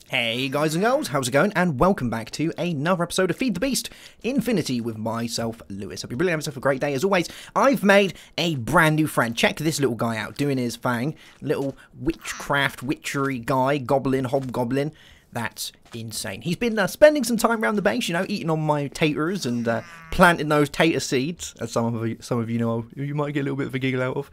Hey guys and girls, how's it going? And welcome back to another episode of FTB Infinity with myself, Lewis. Hope you're really having yourself a great day. As always, I've made a brand new friend. Check this little guy out, doing his thing. Little witchcraft, witchery guy, goblin, hobgoblin. That's insane. He's been spending some time around the base, you know, eating on my taters and planting those tater seeds, as some of you know, you might get a little bit of a giggle out of.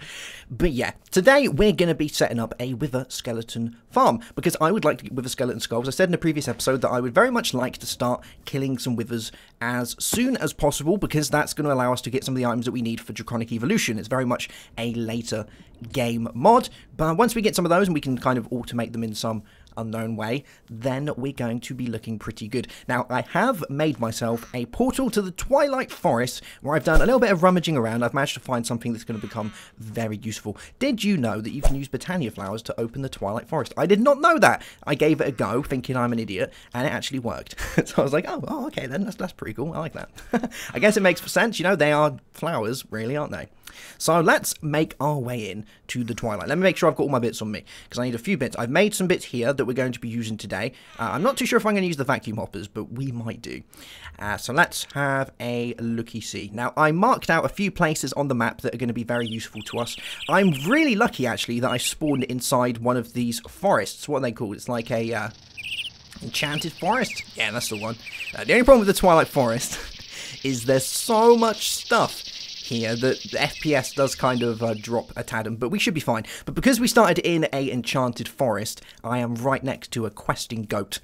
But yeah, today we're going to be setting up a wither skeleton farm, because I would like to get wither skeleton skulls. I said in a previous episode that I would very much like to start killing some withers as soon as possible, because that's going to allow us to get some of the items that we need for Draconic Evolution. It's very much a later game mod, but once we get some of those and we can kind of automate them in some unknown way, then we're going to be looking pretty good. Now, I have made myself a portal to the Twilight Forest, where I've done a little bit of rummaging around. I've managed to find something that's going to become very useful. Did you know that you can use Botania flowers to open the Twilight Forest? I did not know that. I gave it a go, thinking I'm an idiot, and it actually worked. So I was like, oh, okay then, that's pretty cool. I like that. I guess it makes sense, you know, they are flowers, really, aren't they? So let's make our way in to the Twilight. Let me make sure I've got all my bits on me, because I need a few bits. I've made some bits here that we're going to be using today. I'm not too sure if I'm going to use the vacuum hoppers, but we might do. So let's have a looky-see. Now, I marked out a few places on the map that are going to be very useful to us. I'm really lucky, actually, that I spawned inside one of these forests. What are they called? It's like a enchanted forest? Yeah, that's the one. The only problem with the Twilight Forest is there's so much stuff here that the FPS does kind of drop a tad, but we should be fine. But because we started in a enchanted forest, I am right next to a questing goat.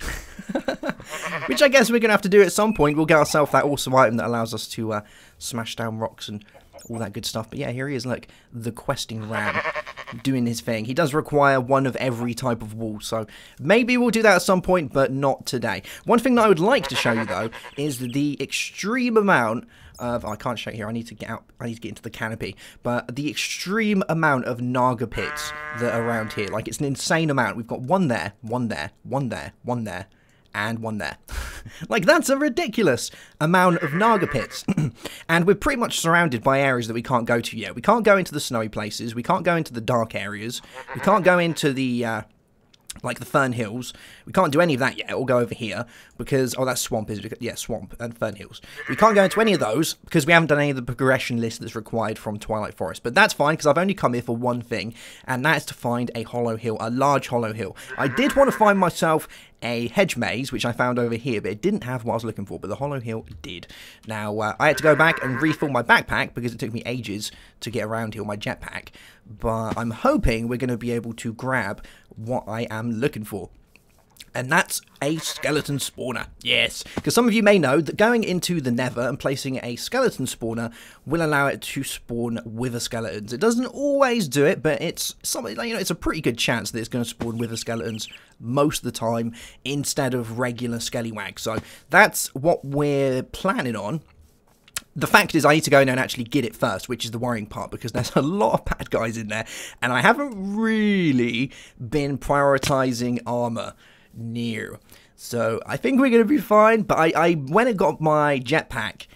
Which I guess we're going to have to do at some point. We'll get ourselves that awesome item that allows us to smash down rocks and all that good stuff. But yeah, here he is, like, the questing ram, doing his thing. He does require one of every type of wool, so maybe we'll do that at some point, but not today. One thing that I would like to show you, though, is the extreme amount of, I can't show it here, I need to get out, I need to get into the canopy, but the extreme amount of Naga pits that are around here. Like, it's an insane amount. We've got one there, one there, one there, one there, and one there. Like, that's a ridiculous amount of Naga pits. And we're pretty much surrounded by areas that we can't go to yet. We can't go into the snowy places, we can't go into the dark areas, we can't go into the like the Fern Hills. We can't do any of that yet. We'll go over here because, oh, that's swamp, is it? Yeah, swamp and Fern Hills. We can't go into any of those because we haven't done any of the progression list that's required from Twilight Forest. But that's fine, because I've only come here for one thing, and that is to find a hollow hill, a large hollow hill. I did want to find myself a hedge maze, which I found over here, but it didn't have what I was looking for, but the hollow hill did. Now, I had to go back and refill my backpack because it took me ages to get around here, my jetpack, but I'm hoping we're going to be able to grab what I am looking for. And that's a skeleton spawner. Yes, because some of you may know that going into the Nether and placing a skeleton spawner will allow it to spawn wither skeletons. It doesn't always do it, but it's something like, you know, it's a pretty good chance that it's going to spawn wither skeletons most of the time instead of regular skellywags. So that's what we're planning on. The fact is, I need to go in and actually get it first, which is the worrying part, because there's a lot of bad guys in there, and I haven't really been prioritizing armor near. So I think we're going to be fine, but I went and got my jetpack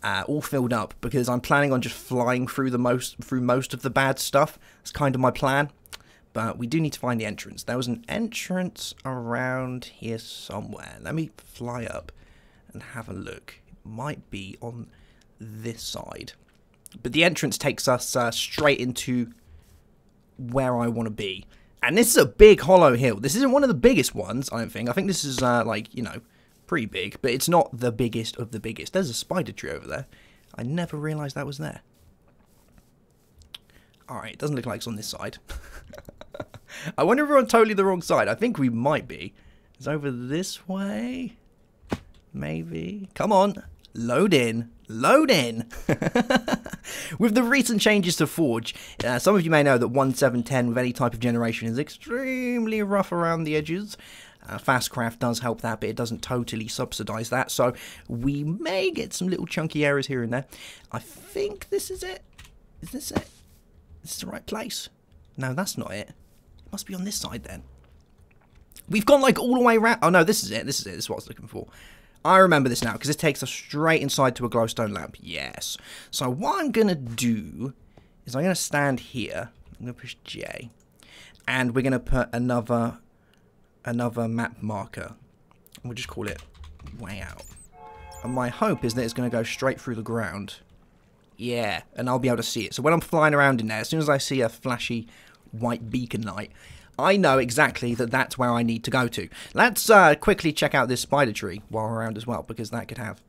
all filled up, because I'm planning on just flying through most of the bad stuff. That's kind of my plan. But we do need to find the entrance. There was an entrance around here somewhere. Let me fly up and have a look. It might be on this side, but the entrance takes us straight into where I want to be. And this is a big hollow hill. This isn't one of the biggest ones, I don't think. I think this is like, you know, pretty big, but it's not the biggest of the biggest. There's a spider tree over there. I never realized that was there. Alright, it doesn't look like it's on this side. I wonder if we're on totally the wrong side. I think we might be. It's over this way, maybe. Come on, load in. Load in! With the recent changes to Forge, some of you may know that 1.7.10 with any type of generation is extremely rough around the edges. Fastcraft does help that, but it doesn't totally subsidize that, so we may get some little chunky errors here and there. I think this is it. Is this it? Is this the right place? No, that's not it. It must be on this side then. We've gone like all the way around. Oh no, this is it. This is it. This is what I was looking for. I remember this now, because it takes us straight inside to a glowstone lamp. Yes. So what I'm going to do is I'm going to stand here. I'm going to push J. And we're going to put another another map marker. We'll just call it way out. And my hope is that it's going to go straight through the ground. Yeah, and I'll be able to see it. So when I'm flying around in there, as soon as I see a flashy white beacon light, I know exactly that that's where I need to go to. Let's quickly check out this spider tree while we're around as well, because that could have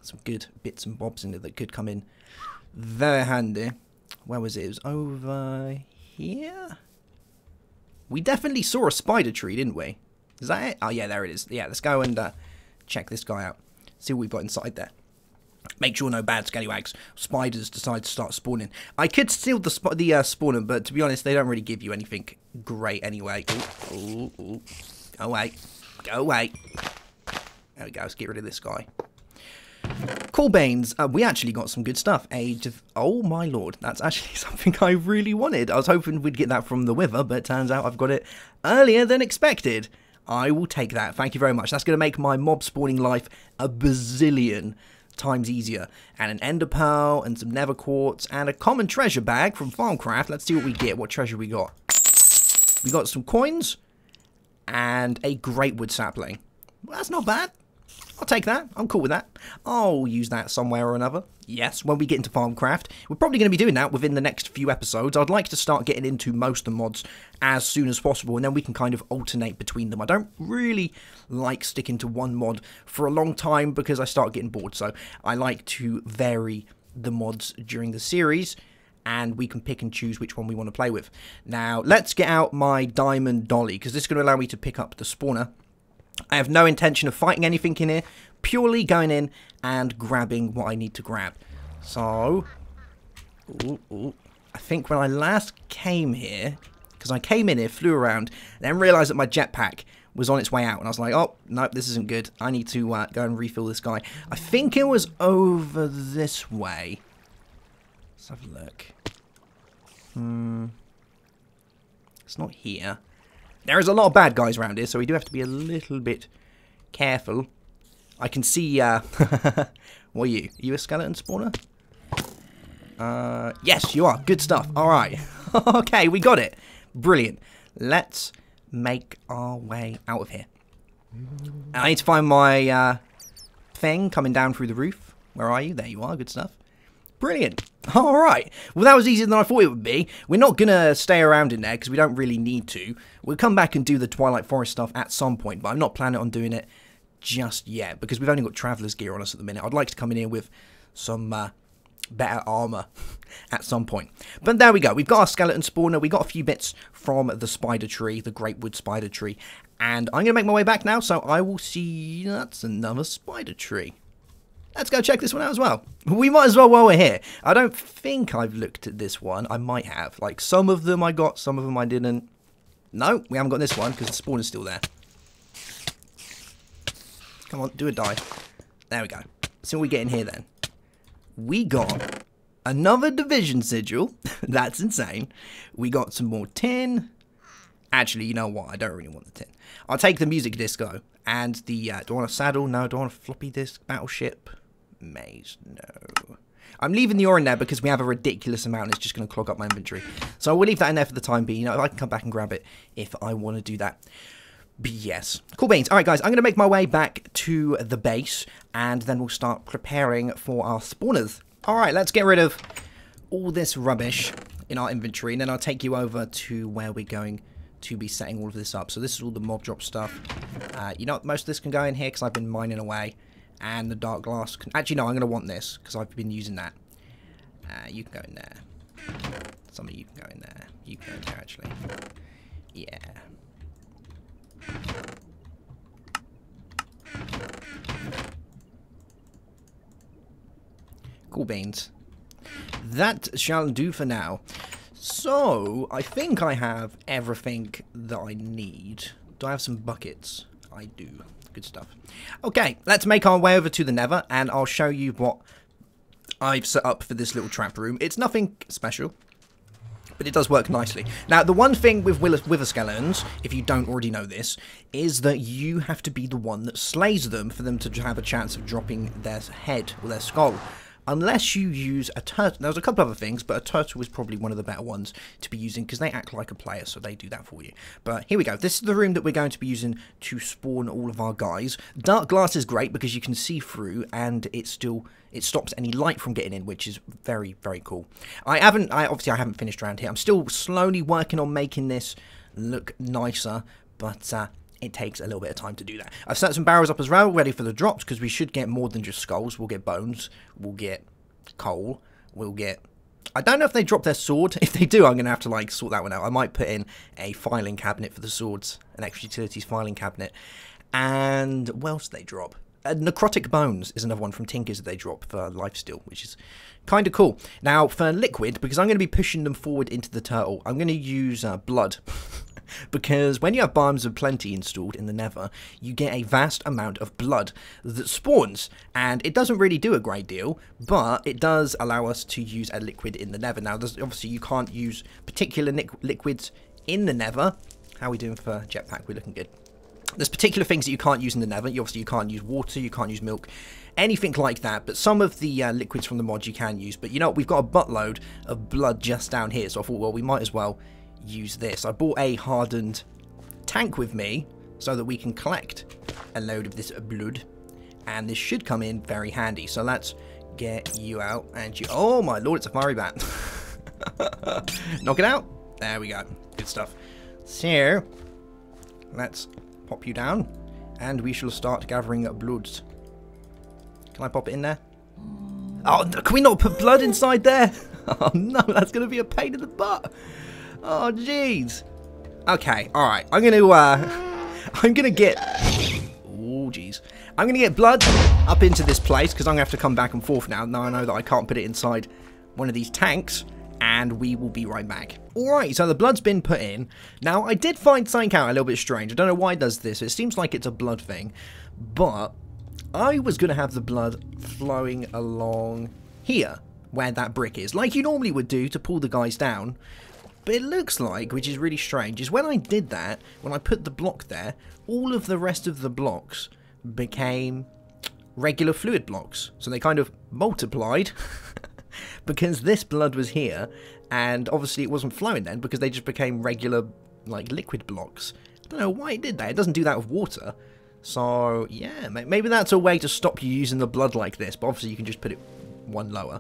some good bits and bobs in it that could come in very handy. Where was it? It was over here? We definitely saw a spider tree, didn't we? Is that it? Oh, yeah, there it is. Yeah, let's go and check this guy out. See what we've got inside there. Make sure no bad scallywags, spiders decide to start spawning. I could steal the spawner, but to be honest, they don't really give you anything great anyway. Ooh, ooh, ooh. Go away. Go away. There we go. Let's get rid of this guy. Cool beans. We actually got some good stuff. Oh my lord, that's actually something I really wanted. I was hoping we'd get that from the Wither, but it turns out I've got it earlier than expected. I will take that. Thank you very much. That's going to make my mob spawning life a bazillion times easier. And an ender pearl and some nether quartz and a common treasure bag from Farmcraft. Let's see what we get. What treasure we got? We got some coins and a great wood sapling. Well, that's not bad. I'll take that. I'm cool with that. I'll use that somewhere or another. Yes, when we get into Farmcraft. We're probably going to be doing that within the next few episodes. I'd like to start getting into most of the mods as soon as possible, and then we can kind of alternate between them. I don't really like sticking to one mod for a long time because I start getting bored, so I like to vary the mods during the series, and we can pick and choose which one we want to play with. Now, let's get out my diamond dolly, because this is going to allow me to pick up the spawner. I have no intention of fighting anything in here, purely going in and grabbing what I need to grab. So, I think when I last came here, because I came in here, flew around, then realised that my jetpack was on its way out, and I was like, oh, no, this isn't good. I need to go and refill this guy. I think it was over this way. Let's have a look. It's not here. There is a lot of bad guys around here, so we do have to be a little bit careful. I can see, what are you? Are you a skeleton spawner? Yes, you are. Good stuff. Alright. Okay, we got it. Brilliant. Let's make our way out of here. I need to find my, thing coming down through the roof. Where are you? There you are. Good stuff. Brilliant. Alright. Well, that was easier than I thought it would be. We're not going to stay around in there because we don't really need to. We'll come back and do the Twilight Forest stuff at some point, but I'm not planning on doing it just yet because we've only got Traveler's gear on us at the minute. I'd like to come in here with some better armour at some point. But there we go. We've got our skeleton spawner. We got a few bits from the spider tree, the great wood spider tree. And I'm going to make my way back now, so I will see... That's another spider tree. Let's go check this one out as well. We might as well while we're here. I don't think I've looked at this one. I might have. Like, some of them I got, some of them I didn't. No, we haven't got this one because the spawn is still there. Come on, do a dive. There we go. So what we get in here then? We got another division sigil. That's insane. We got some more tin. Actually, you know what? I don't really want the tin. I'll take the music disco and the... do I want a saddle? No. Do I want a floppy disk battleship? Maze? No. I'm leaving the ore in there because we have a ridiculous amount and it's just going to clog up my inventory. So we'll leave that in there for the time being. You know, I can come back and grab it if I want to do that. But yes. Cool beans. Alright guys, I'm going to make my way back to the base and then we'll start preparing for our spawners. Alright, let's get rid of all this rubbish in our inventory and then I'll take you over to where we're going to be setting all of this up. So this is all the mob drop stuff. You know what, most of this can go in here because I've been mining away. And the dark glass can... Actually, no, I'm going to want this because I've been using that. You can go in there. Some of you can go in there. You can go in there, actually. Yeah. Cool beans. That shall do for now. So, I think I have everything that I need. Do I have some buckets? I do. Good stuff. Okay, let's make our way over to the Nether, and I'll show you what I've set up for this little trap room. It's nothing special, but it does work nicely. Now, the one thing with Wither skeletons, if you don't already know this, is that you have to be the one that slays them for them to have a chance of dropping their head or their skull. unless you use a turtle. There's a couple other things, but a turtle is probably one of the better ones to be using because they act like a player, so they do that for you. But here we go. This is the room that we're going to be using to spawn all of our guys. Dark glass is great because you can see through, and it stops any light from getting in, which is very, very cool. Obviously I haven't finished around here. I'm still slowly working on making this look nicer, but it takes a little bit of time to do that. I've set some barrels up as well, ready for the drops, because we should get more than just skulls. We'll get bones, we'll get coal, we'll get... I don't know if they drop their sword. If they do, I'm going to have to like sort that one out. I might put in a filing cabinet for the swords, an extra utilities filing cabinet. And what else do they drop? Necrotic bones is another one from Tinker's that they drop for lifesteal, which is kind of cool. Now, for liquid, because I'm going to be pushing them forward into the turtle, I'm going to use blood. Because when you have Biomes of Plenty installed in the Nether, you get a vast amount of blood that spawns. And it doesn't really do a great deal, but it does allow us to use a liquid in the Nether. Now, obviously, you can't use particular liquids in the Nether. How are we doing for jetpack? We're looking good. There's particular things that you can't use in the Nether. Obviously, you can't use water, you can't use milk, anything like that. But some of the liquids from the mod you can use. But you know what? We've got a buttload of blood just down here. So I thought, well, we might as well use this. I bought a hardened tank with me so that we can collect a load of this blood. And this should come in very handy. So let's get you out. And you... Oh, my lord, it's a fiery bat. Knock it out. There we go. Good stuff. So, let's pop you down, and we shall start gathering bloods. Can I pop it in there? Oh, can we not put blood inside there? Oh no, that's going to be a pain in the butt. Oh jeez. Okay, all right. I'm gonna get. Oh jeez. I'm gonna get blood up into this place because I'm gonna have to come back and forth now. Now I know that I can't put it inside one of these tanks. And we will be right back. Alright, so the blood's been put in. Now, I did find something out a little bit strange. I don't know why it does this. It seems like it's a blood thing. But I was going to have the blood flowing along here, where that brick is. Like you normally would do to pull the guys down. But it looks like, which is really strange, is when I did that, when I put the block there, all of the rest of the blocks became regular fluid blocks. So they kind of multiplied. Because this blood was here, and obviously it wasn't flowing then, because they just became regular, like, liquid blocks. I don't know why it did that. It doesn't do that with water. So, yeah, maybe that's a way to stop you using the blood like this, but obviously you can just put it one lower,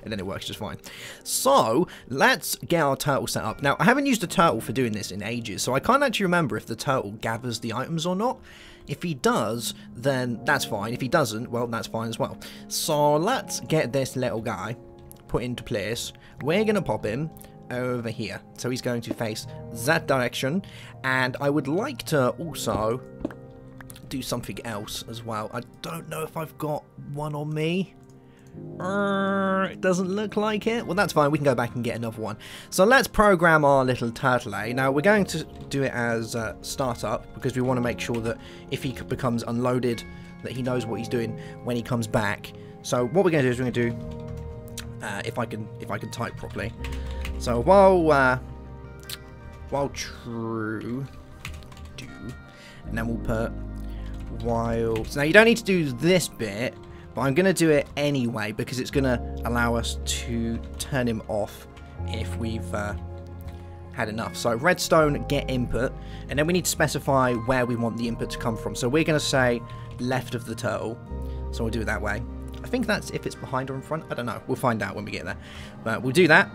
and then it works just fine. So, let's get our turtle set up. Now, I haven't used a turtle for doing this in ages, so I can't actually remember if the turtle gathers the items or not. If he does, then that's fine. If he doesn't, well, that's fine as well. So let's get this little guy put into place. We're going to pop him over here. So he's going to face that direction. And I would like to also do something else as well. I don't know if I've got one on me. It doesn't look like it. Well, that's fine. We can go back and get another one. So let's program our little turtle. Now, we're going to do it as startup because we want to make sure that if he becomes unloaded, that he knows what he's doing when he comes back. So what we're going to do is we're going to do, if I can type properly. So while true do, and then we'll put while. So now you don't need to do this bit. But I'm going to do it anyway because it's going to allow us to turn him off if we've had enough. So redstone, get input, and then we need to specify where we want the input to come from. So we're going to say left of the turtle. So we'll do it that way. I think that's if it's behind or in front. I don't know. We'll find out when we get there. But we'll do that.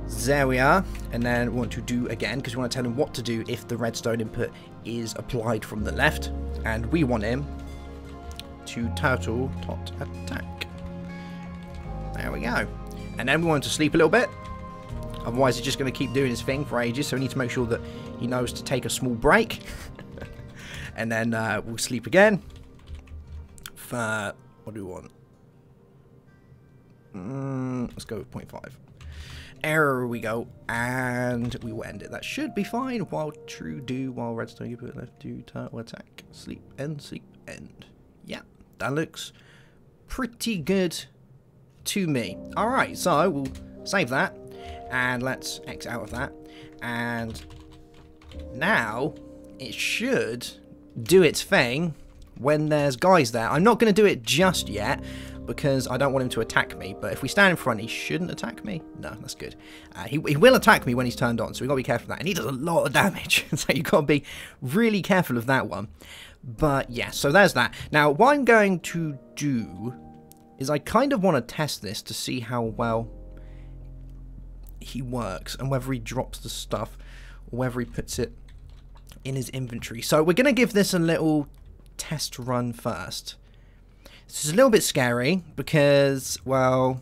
There we are. And then we want to do again because we want to tell him what to do if the redstone input is applied from the left. And we want him to turtle tot attack. There we go. And then we want him to sleep a little bit. Otherwise, he's just going to keep doing his thing for ages. So we need to make sure that he knows to take a small break. And then we'll sleep again. For what do we want? Let's go with 0.5. Error we go. And we will end it. That should be fine. While true do, while redstone you put left do turtle attack. Sleep end, sleep end. Yeah. That looks pretty good to me. Alright, so we'll save that. And let's X out of that. And now it should do its thing when there's guys there. I'm not going to do it just yet. because I don't want him to attack me. But if we stand in front, he shouldn't attack me. No, that's good. He will attack me when he's turned on, so we've got to be careful of that. And he does a lot of damage, so you've got to be really careful of that one. But yeah, so there's that. Now, what I'm going to do is I kind of want to test this to see how well he works and whether he drops the stuff or whether he puts it in his inventory. So we're going to give this a little test run first. This is a little bit scary because, well,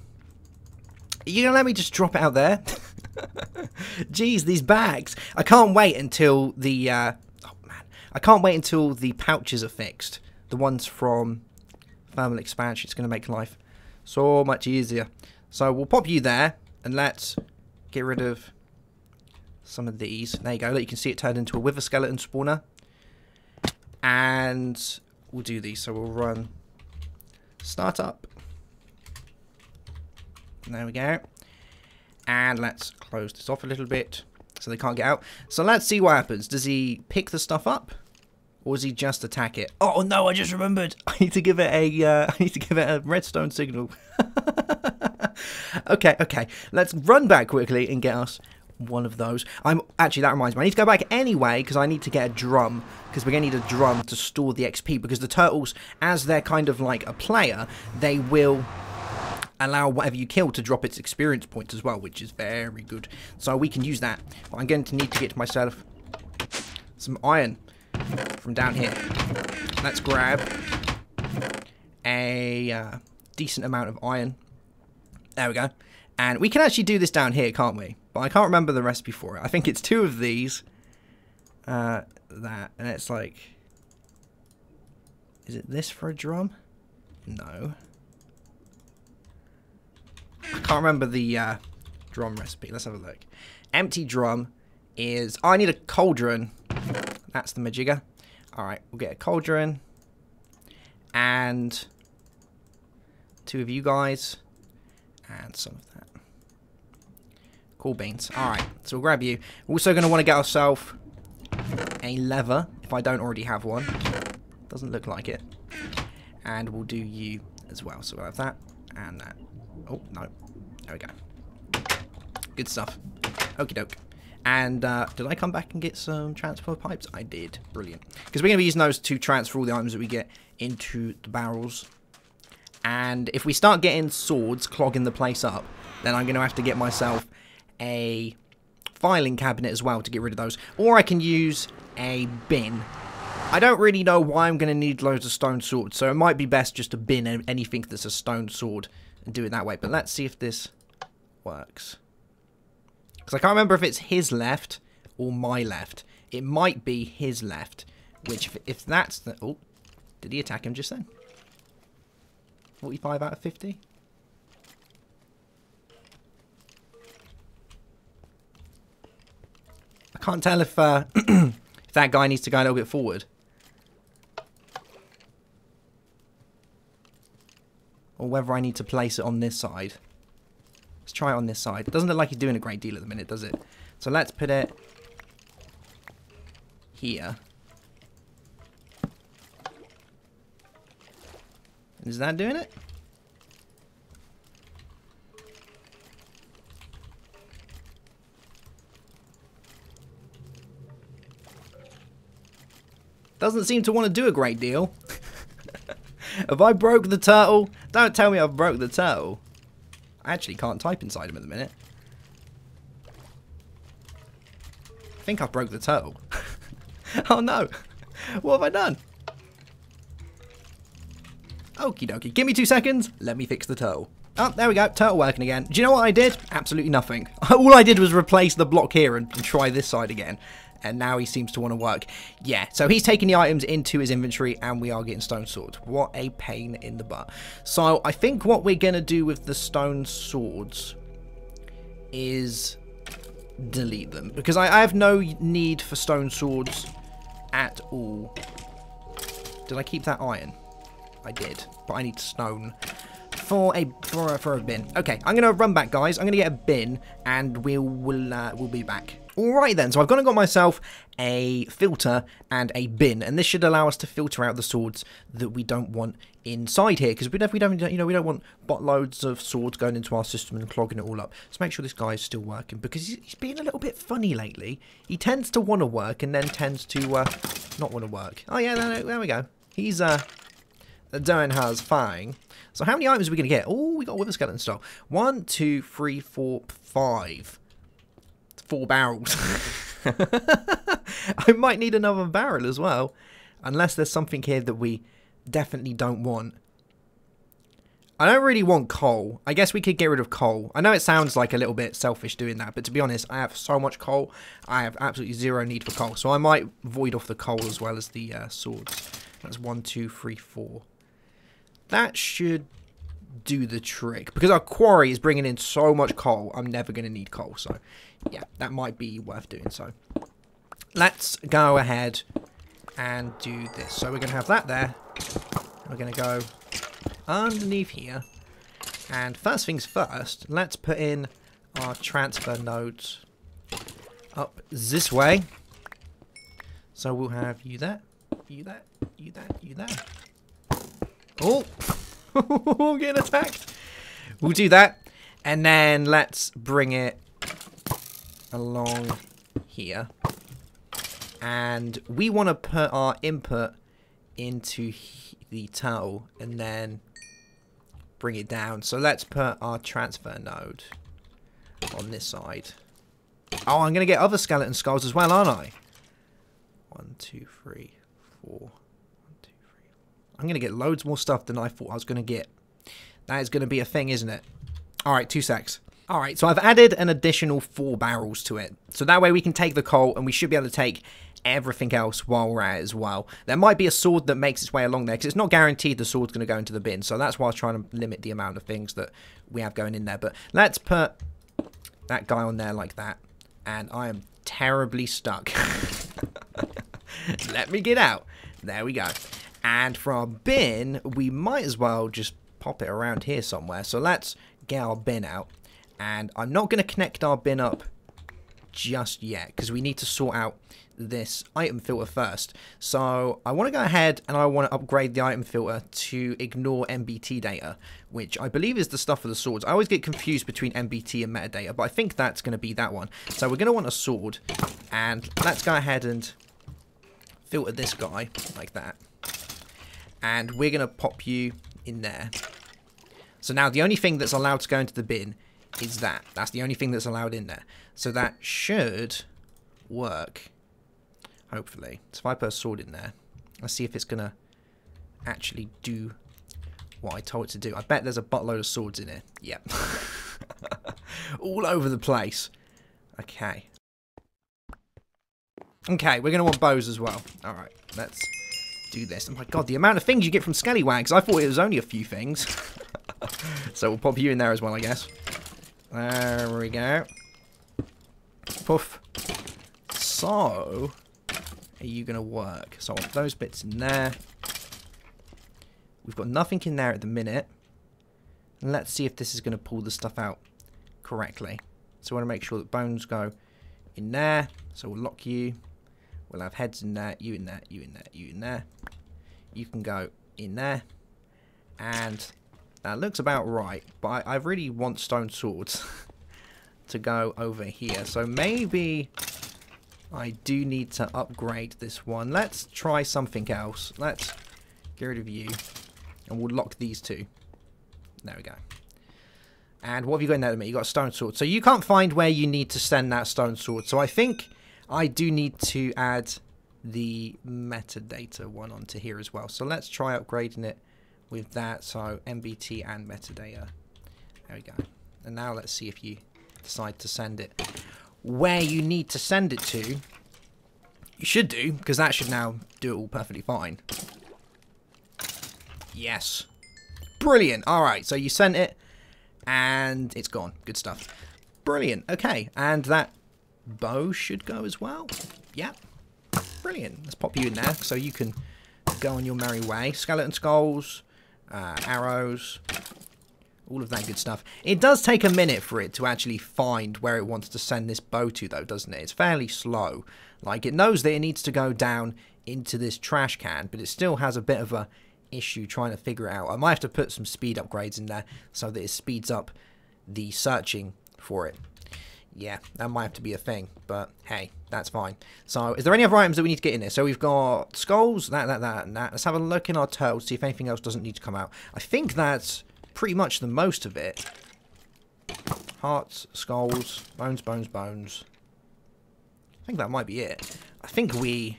you're going to let me just drop it out there? Jeez, these bags. I can't wait until the, I can't wait until the pouches are fixed. The ones from thermal expansion. It's going to make life so much easier. So we'll pop you there and let's get rid of some of these. There you go. You can see it turned into a wither skeleton spawner. And we'll do these. So we'll run startup. There we go. And let's close this off a little bit so they can't get out. So let's see what happens. Does he pick the stuff up? Or does he just attack it? Oh no, I just remembered. I need to give it a redstone signal. Okay. Let's run back quickly and get us one of those. Actually, that reminds me. I need to go back anyway because I need to get a drum, because we're going to need a drum to store the XP, because the turtles, as they're kind of like a player, they will allow whatever you kill to drop its experience points as well, which is very good. So we can use that. But I'm going to need to get myself some iron from down here. Let's grab a decent amount of iron. There we go. And we can actually do this down here, can't we? But I can't remember the recipe for it. I think it's 2 of these. That. And it's like... Is it this for a drum? No. I can't remember the drum recipe. Let's have a look. Empty drum is... Oh, I need a cauldron. That's the majigger. Alright, we'll get a cauldron. And 2 of you guys. And some of that. Cool beans. Alright, so we'll grab you. We're also going to want to get ourselves a lever, if I don't already have one. Doesn't look like it. And we'll do you as well. So we'll have that and that. Oh, no. There we go. Good stuff. Okie doke. And did I come back and get some transfer pipes? I did. Brilliant. Because we're going to be using those to transfer all the items that we get into the barrels. And if we start getting swords clogging the place up, then I'm going to have to get myself a filing cabinet as well to get rid of those. Or I can use a bin. I don't really know why I'm going to need loads of stone swords, so it might be best just to bin anything that's a stone sword and do it that way. But let's see if this works. Because I can't remember if it's his left or my left. It might be his left. Which, if that's the... Oh, did he attack him just then? 45 out of 50? I can't tell if, if that guy needs to go a little bit forward. Or whether I need to place it on this side. Let's try it on this side. It doesn't look like he's doing a great deal at the minute, does it? So let's put it here. Is that doing it? Doesn't seem to want to do a great deal. Have I broke the turtle? Don't tell me I've broke the turtle. I actually can't type inside him at the minute. I think I broke the turtle. Oh no. What have I done? Okie dokie. Give me 2 seconds. Let me fix the turtle. Oh, there we go. Turtle working again. Do you know what I did? Absolutely nothing. All I did was replace the block here and try this side again. And now he seems to want to work. Yeah, so he's taking the items into his inventory and we are getting stone swords. What a pain in the butt. So I think what we're going to do with the stone swords is delete them. Because I have no need for stone swords at all. Did I keep that iron? I did. But I need stone for a bin. Okay, I'm gonna run back, guys. I'm gonna get a bin, and we'll be back. Alright then, so I've gone and got myself a filter and a bin, and this should allow us to filter out the swords that we don't want inside here, because we don't want buttloads of swords going into our system and clogging it all up. Let's make sure this guy is still working, because he's been a little bit funny lately. He tends to want to work and then tends to not want to work. Oh yeah, there we go. He's doing hers fine. So how many items are we going to get? Oh, we got with a skeleton skull. 1, 2, 3, 4, 5. 4 barrels. I might need another barrel as well, unless there's something here that we definitely don't want. I don't really want coal. I guess we could get rid of coal. I know it sounds like a little bit selfish doing that, but to be honest, I have so much coal. I have absolutely zero need for coal, so I might void off the coal as well as the swords. That's 1, 2, 3, 4. That should do the trick, because our quarry is bringing in so much coal. I'm never going to need coal, so yeah, that might be worth doing. So let's go ahead and do this. So we're going to have that there. We're going to go underneath here, and first things first, let's put in our transfer nodes up this way. So we'll have you there, you there, you there, you there. Oh, I'm getting attacked. We'll do that, and then let's bring it along here, and we want to put our input into the tunnel and then bring it down. So let's put our transfer node on this side. Oh, I'm going to get other skeleton skulls as well, aren't I? 1, 2, 3, 4. 1, 2, 3. I'm going to get loads more stuff than I thought I was going to get. That is going to be a thing, isn't it? Alright, 2 secs. Alright, so I've added an additional 4 barrels to it. So that way we can take the coal, and we should be able to take everything else while we're at it as well. There might be a sword that makes its way along there, because it's not guaranteed the sword's going to go into the bin. So that's why I was trying to limit the amount of things that we have going in there. But let's put that guy on there like that. And I am terribly stuck. Let me get out. There we go. And for our bin, we might as well just pop it around here somewhere. So let's get our bin out. And I'm not going to connect our bin up just yet, because we need to sort out this item filter first. So I want to go ahead and I want to upgrade the item filter to ignore MBT data, which I believe is the stuff for the swords. I always get confused between MBT and metadata, but I think that's going to be that one. So we're going to want a sword, and let's go ahead and filter this guy like that, and we're going to pop you in there. So now the only thing that's allowed to go into the bin is that. That's the only thing that's allowed in there. So that should work, hopefully. So if I put a sword in there, let's see if it's going to actually do what I told it to do. I bet there's a buttload of swords in here. Yep. All over the place. Okay. Okay, we're going to want bows as well. Alright, let's do this. Oh my god, the amount of things you get from Scallywags. I thought it was only a few things. So we'll pop you in there as well, I guess. There we go. Poof. So, are you going to work? So I want those bits in there. We've got nothing in there at the minute. And let's see if this is going to pull the stuff out correctly. So we want to make sure that bones go in there. So we'll lock you. We'll have heads in there, you in there, you in there, you in there. You can go in there. And that looks about right. But I really want stone swords to go over here. So maybe I do need to upgrade this one. Let's try something else. Let's get rid of you. And we'll lock these two. There we go. And what have you got in there at the minute? You got a stone sword. So you can't find where you need to send that stone sword. So I think I do need to add the metadata one onto here as well. So let's try upgrading it with that. So MBT and metadata. There we go. And now let's see if you decide to send it where you need to send it to. You should do, because that should now do it all perfectly fine. Yes. Brilliant. Alright, so you sent it and it's gone. Good stuff. Brilliant. Okay, and that bow should go as well. Yep. Brilliant. Let's pop you in there so you can go on your merry way. Skeleton skulls, arrows, All of that good stuff. It does take a minute for it to actually find where it wants to send this bow to, though, doesn't it? It's fairly slow. Like, it knows that it needs to go down into this trash can, but it still has a bit of a issue trying to figure it out. I might have to put some speed upgrades in there so that it speeds up the searching for it. Yeah, that might have to be a thing, but hey, that's fine. So, is there any other items that we need to get in there? So, we've got skulls, that, and that. Let's have a look in our turtle, see if anything else doesn't need to come out. I think that's pretty much the most of it. Hearts, skulls, bones, bones, bones. I think that might be it. I think we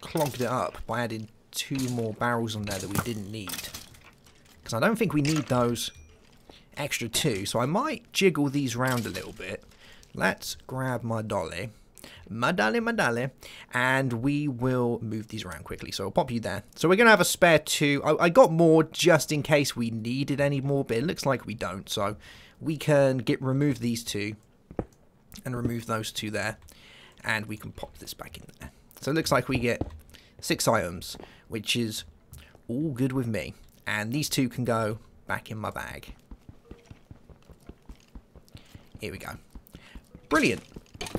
clogged it up by adding 2 more barrels on there that we didn't need. Because I don't think we need those extra 2, so I might jiggle these round a little bit. Let's grab my dolly. My dolly, and we will move these around quickly. So I'll pop you there. So we're going to have a spare 2. I got more just in case we needed any more, but it looks like we don't. So we can remove these 2 and remove those 2 there. And we can pop this back in there. So it looks like we get 6 items, which is all good with me. And these 2 can go back in my bag. Here we go. Brilliant.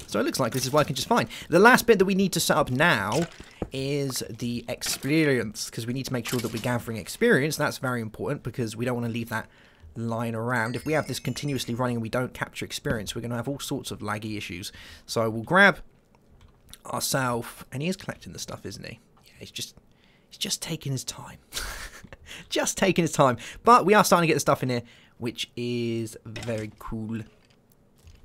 So it looks like this is working just fine. The last bit that we need to set up now is the experience, because we need to make sure that we're gathering experience. That's very important because we don't want to leave that lying around. If we have this continuously running and we don't capture experience, we're going to have all sorts of laggy issues. So we'll grab ourselves, and he is collecting the stuff, isn't he? Yeah, he's just taking his time. Just taking his time. But we are starting to get the stuff in here, which is very cool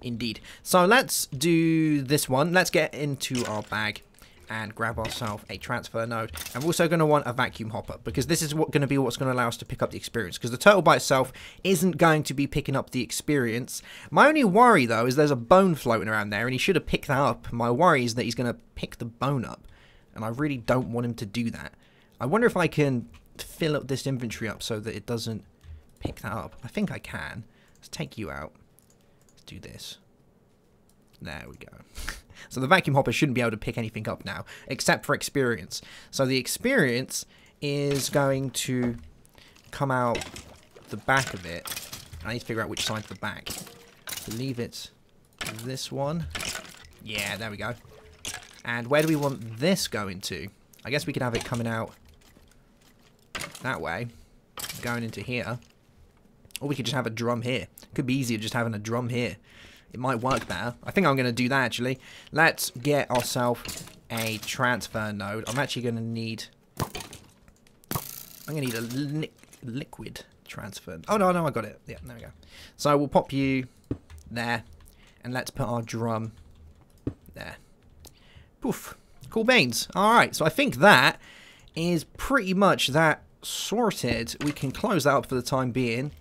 indeed. So let's do this one. Let's get into our bag and grab ourselves a transfer node. And we're also going to want a vacuum hopper, because this is going to be what's going to allow us to pick up the experience, because the turtle by itself isn't going to be picking up the experience. My only worry, though, is there's a bone floating around there, and he should have picked that up. My worry is that he's going to pick the bone up, and I really don't want him to do that. I wonder if I can fill up this inventory up so that it doesn't pick that up. I think I can. Let's take you out. Let's do this. There we go. So the vacuum hopper shouldn't be able to pick anything up now, except for experience. So the experience is going to come out the back of it. I need to figure out which side's the back. I believe it's this one. Yeah, there we go. And where do we want this going to? I guess we could have it coming out that way, going into here. Or we could just have a drum here. Could be easier just having a drum here. It might work better. I think I'm going to do that, actually. Let's get ourselves a transfer node. I'm actually going to need... I'm going to need a liquid transfer. Oh, no, I got it. Yeah, there we go. So we'll pop you there. And let's put our drum there. Poof. Cool beans. All right, so I think that is pretty much that sorted. We can close that up for the time being.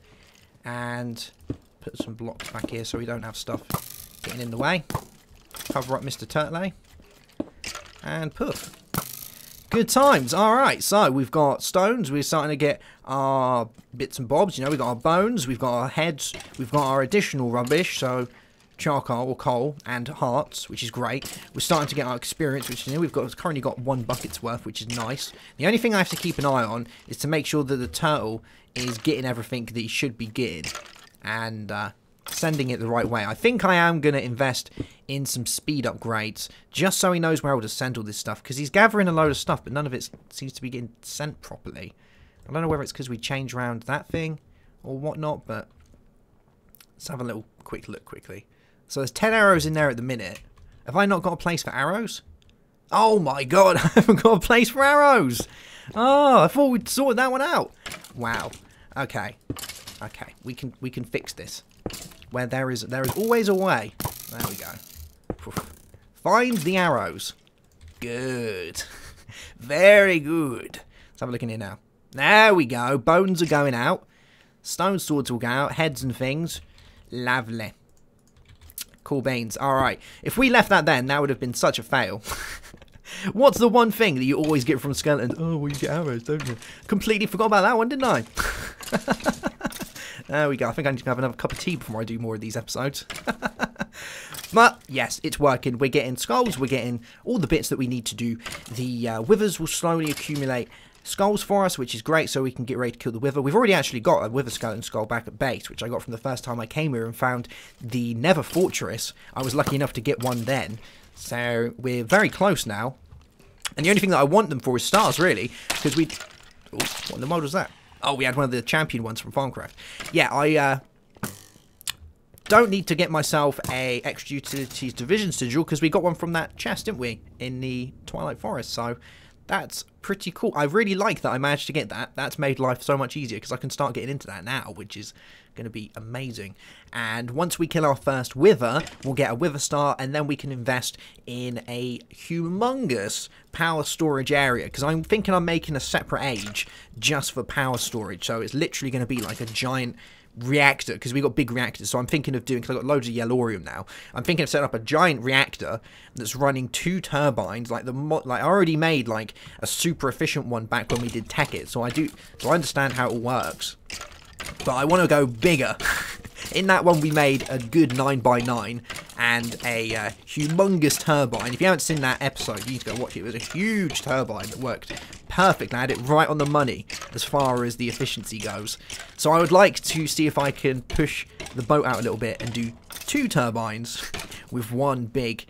And put some blocks back here so we don't have stuff getting in the way. Cover up Mr. Turtle. And poof. Good times. Alright, so we've got stones. We're starting to get our bits and bobs. You know, we've got our bones. We've got our heads. We've got our additional rubbish. So charcoal or coal and hearts, which is great. We're starting to get our experience, which is new. We've currently got 1 bucket's worth, which is nice. The only thing I have to keep an eye on is to make sure that the turtle is getting everything that he should be getting. And sending it the right way. I think I am going to invest in some speed upgrades just so he knows where to send all this stuff, because he's gathering a load of stuff but none of it seems to be getting sent properly. I don't know whether it's because we changed around that thing or whatnot, but let's have a quick look quickly. So there's 10 arrows in there at the minute. Have I not got a place for arrows? Oh my god, I haven't got a place for arrows! Oh, I thought we'd sorted that one out. Wow. Okay. Okay, we can fix this. Where there is always a way. There we go. Find the arrows. Good. Very good. Let's have a look in here now. There we go. Bones are going out. Stone swords will go out. Heads and things. Lovely. Cool beans. Alright. If we left that then, that would have been such a fail. What's the one thing that you always get from skeletons? Oh, well, you get arrows, don't you? Completely forgot about that one, didn't I? There we go. I think I need to have another cup of tea before I do more of these episodes. But, yes, it's working. We're getting skulls. We're getting all the bits that we need to do. The withers will slowly accumulate skulls for us, which is great, so we can get ready to kill the Wither. We've already actually got a Wither skeleton skull back at base, which I got from the first time I came here and found the Nether Fortress. I was lucky enough to get one then, so we're very close now. And the only thing that I want them for is stars, really, because we... Oh, what in the world was that? Oh, we had one of the champion ones from Farmcraft. Yeah, I don't need to get myself a extra utilities division sigil, because we got one from that chest, didn't we, in the Twilight Forest, so... That's pretty cool. I really like that I managed to get that. That's made life so much easier because I can start getting into that now, which is going to be amazing. And once we kill our first Wither, we'll get a Wither Star, and then we can invest in a humongous power storage area, because I'm thinking I'm making a separate age just for power storage. So it's literally going to be like a giant reactor, because we've got big reactors. So I'm thinking of doing, because I've got loads of Yellorium now, I'm thinking of setting up a giant reactor that's running 2 turbines. Like I already made like a super efficient one back when we did Tech It, so I understand how it all works, but I want to go bigger. In that one we made a good 9x9 and a humongous turbine. If you haven't seen that episode, you need to go watch it. It was a huge turbine that worked perfect. I had it right on the money as far as the efficiency goes. So I would like to see if I can push the boat out a little bit and do 2 turbines with 1 big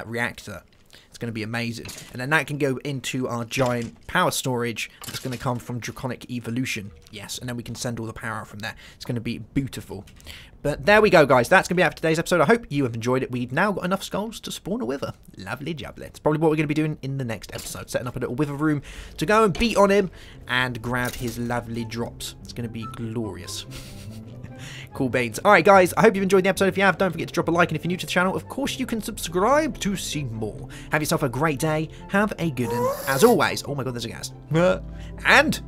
reactor. It's going to be amazing. And then that can go into our giant power storage that's going to come from Draconic Evolution. Yes, and then we can send all the power out from there. It's going to be beautiful. But there we go, guys. That's going to be it for today's episode. I hope you have enjoyed it. We've now got enough skulls to spawn a Wither. Lovely jubbly. It's probably what we're going to be doing in the next episode. Setting up a little Wither room to go and beat on him and grab his lovely drops. It's going to be glorious. Cool beans. Alright guys, I hope you've enjoyed the episode. If you have, don't forget to drop a like, and if you're new to the channel, of course you can subscribe to see more. Have yourself a great day, have a good one, as always. Oh my god, there's a gas. And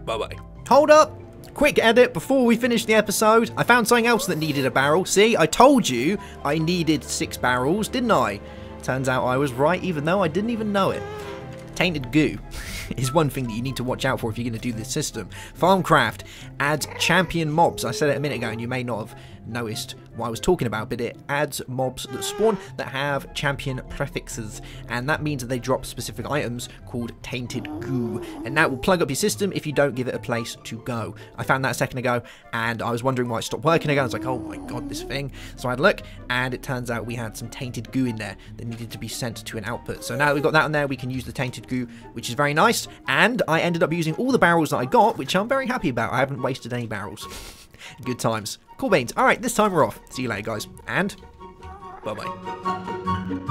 bye-bye. Hold up! Quick edit before we finish the episode. I found something else that needed a barrel. See, I told you I needed 6 barrels, didn't I? Turns out I was right, even though I didn't even know it. Tainted goo is one thing that you need to watch out for if you're going to do this system. Farmcraft adds champion mobs. I said it a minute ago and you may not have noticed what I was talking about, but it adds mobs that spawn that have champion prefixes, and that means that they drop specific items called tainted goo, and that will plug up your system if you don't give it a place to go. I found that a second ago and I was wondering why it stopped working again. I was like, oh my god, this thing. So I had a look and it turns out we had some tainted goo in there that needed to be sent to an output. So now that we've got that in there, we can use the tainted goo, which is very nice, and I ended up using all the barrels that I got, which I'm very happy about. I haven't wasted any barrels. Good times. Cool beans. Alright, this time we're off. See you later, guys. And bye-bye.